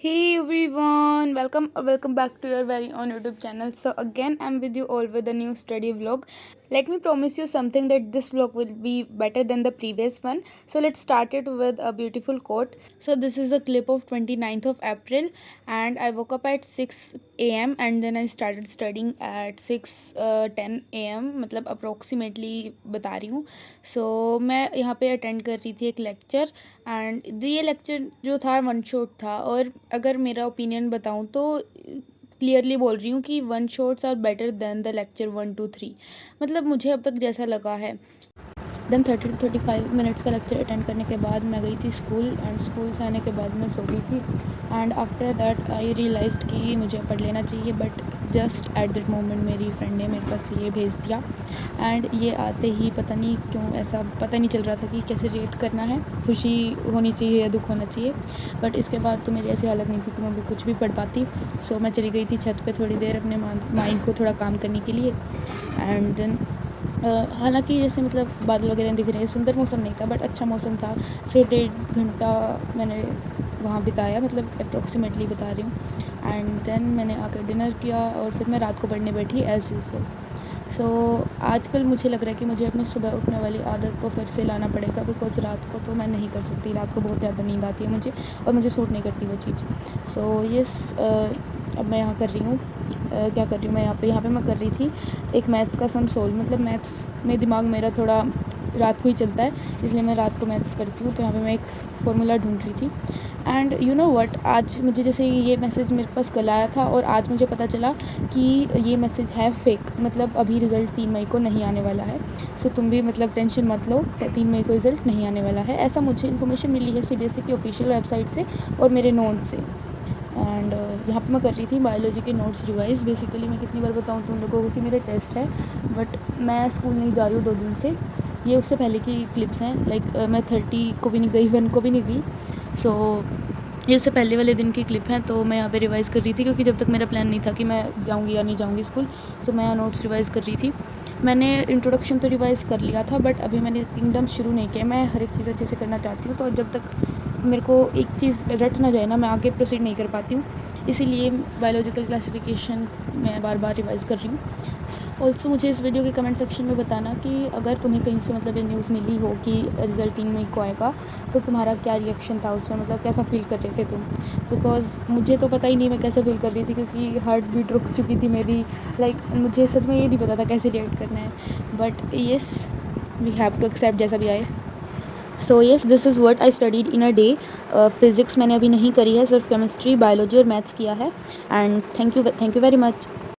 Hey everyone, welcome back to your very own YouTube channel. So again, I'm with you all with a new study vlog. Let me promise you something that this vlog will be better than the previous one. So let's start it with a beautiful quote. So this is a clip of 29th of April, and I woke up at 6 a.m. and then I started studying at 6:10 a.m. मतलब approximately बता रही हूँ. सो मैं यहाँ पे attend कर रही थी एक लेक्चर, एंड ये लेक्चर जो था वन शॉट था. और अगर मेरा ओपिनियन बताऊँ तो क्लियरली बोल रही हूँ कि one shots are better than the lecture 1 2 3. मतलब मुझे अब तक जैसा लगा है. देन 30 to 35 मिनट्स का लेक्चर अटेंड करने के बाद मैं गई थी स्कूल, एंड स्कूल से आने के बाद मैं सो गई थी. And after that I realized कि मुझे पढ़ लेना चाहिए, but just at that moment मेरी फ्रेंड ने मेरे पास ये भेज दिया. एंड ये आते ही पता नहीं क्यों ऐसा पता नहीं चल रहा था कि कैसे रिएक्ट करना है, खुशी होनी चाहिए या दुख होना चाहिए. बट इसके बाद तो मेरी ऐसी हालत नहीं थी कि मैं भी कुछ भी पढ़ पाती. सो मैं चली गई थी छत पे थोड़ी देर अपने माइंड को थोड़ा काम करने के लिए. एंड देन हालांकि जैसे मतलब बादल वगैरह दिख रहे हैं, सुंदर मौसम नहीं था बट अच्छा मौसम था. से 1.5 घंटा मैंने वहाँ बिताया, मतलब अप्रोक्सीमेटली बता रही हूँ. एंड देन मैंने आकर डिनर किया और फिर मैं रात को पढ़ने बैठी एज़ यूजुअल. सो आजकल मुझे लग रहा है कि मुझे अपनी सुबह उठने वाली आदत को फिर से लाना पड़ेगा, बिकॉज़ रात को तो मैं नहीं कर सकती. रात को बहुत ज़्यादा नींद आती है मुझे, और मुझे सूट नहीं करती वो चीज़. सो येस, अब मैं यहाँ कर रही हूँ. क्या कर रही हूँ मैं यहाँ पे मैं कर रही थी एक मैथ्स का सम सोल्व. मतलब मैथ्स में दिमाग मेरा थोड़ा रात को ही चलता है, इसलिए मैं रात को मैथ्स करती हूँ. तो यहाँ पे मैं एक फार्मूला ढूंढ रही थी. एंड यू नो व्हाट, आज मुझे जैसे ये मैसेज मेरे पास कल आया था और आज मुझे पता चला कि ये मैसेज है फेक. मतलब अभी रिज़ल्ट 3 मई को नहीं आने वाला है. सो तुम भी मतलब टेंशन मत लो, 3 मई को रिज़ल्ट नहीं आने वाला है. ऐसा मुझे इन्फॉर्मेशन मिली है सीबीएसई की ऑफिशियल वेबसाइट से और मेरे नोन से. एंड यहाँ पे मैं कर रही थी बायोलॉजी के नोट्स रिवाइज़. बेसिकली मैं कितनी बार बताऊँ तुम लोगों को कि मेरे टेस्ट है, बट मैं स्कूल नहीं जा रही हूँ 2 दिन से. ये उससे पहले की क्लिप्स हैं. लाइक मैं 30 को भी नहीं गई, 1 को भी नहीं गई. सो ये उससे पहले वाले दिन की क्लिप हैं. तो मैं यहाँ पे रिवाइज़ कर रही थी क्योंकि जब तक मेरा प्लान नहीं था कि मैं जाऊँगी या नहीं जाऊँगी स्कूल. सो मैं नोट्स रिवाइज़ कर रही थी. मैंने इंट्रोडक्शन तो रिवाइज़ कर लिया था, बट अभी मैंने किंगडम शुरू नहीं किया. मैं हर एक चीज़ अच्छे से करना चाहती हूँ, तो जब तक मेरे को एक चीज़ रट ना जाए ना, मैं आगे प्रोसीड नहीं कर पाती हूँ. इसीलिए बायोलॉजिकल क्लासिफिकेशन मैं बार बार रिवाइज़ कर रही हूँ. ऑल्सो मुझे इस वीडियो के कमेंट सेक्शन में बताना कि अगर तुम्हें कहीं से मतलब ये न्यूज़ मिली हो कि रिज़ल्ट 3 मई को आएगा, तो तुम्हारा क्या रिएक्शन था उसमें, मतलब कैसा फ़ील कर रहे थे तुम. बिकॉज़ मुझे तो पता ही नहीं मैं कैसे फ़ील कर रही थी, क्योंकि हार्ट बीट रुक चुकी थी मेरी. लाइक मुझे सच में ये नहीं पता था कैसे रिएक्ट करना है. But yes, we have to accept जैसा भी आए. So yes, this is what I studied in a day. Physics मैंने अभी नहीं करी है, सिर्फ केमिस्ट्री, बायोलॉजी और मैथ्स किया है. And thank you very much.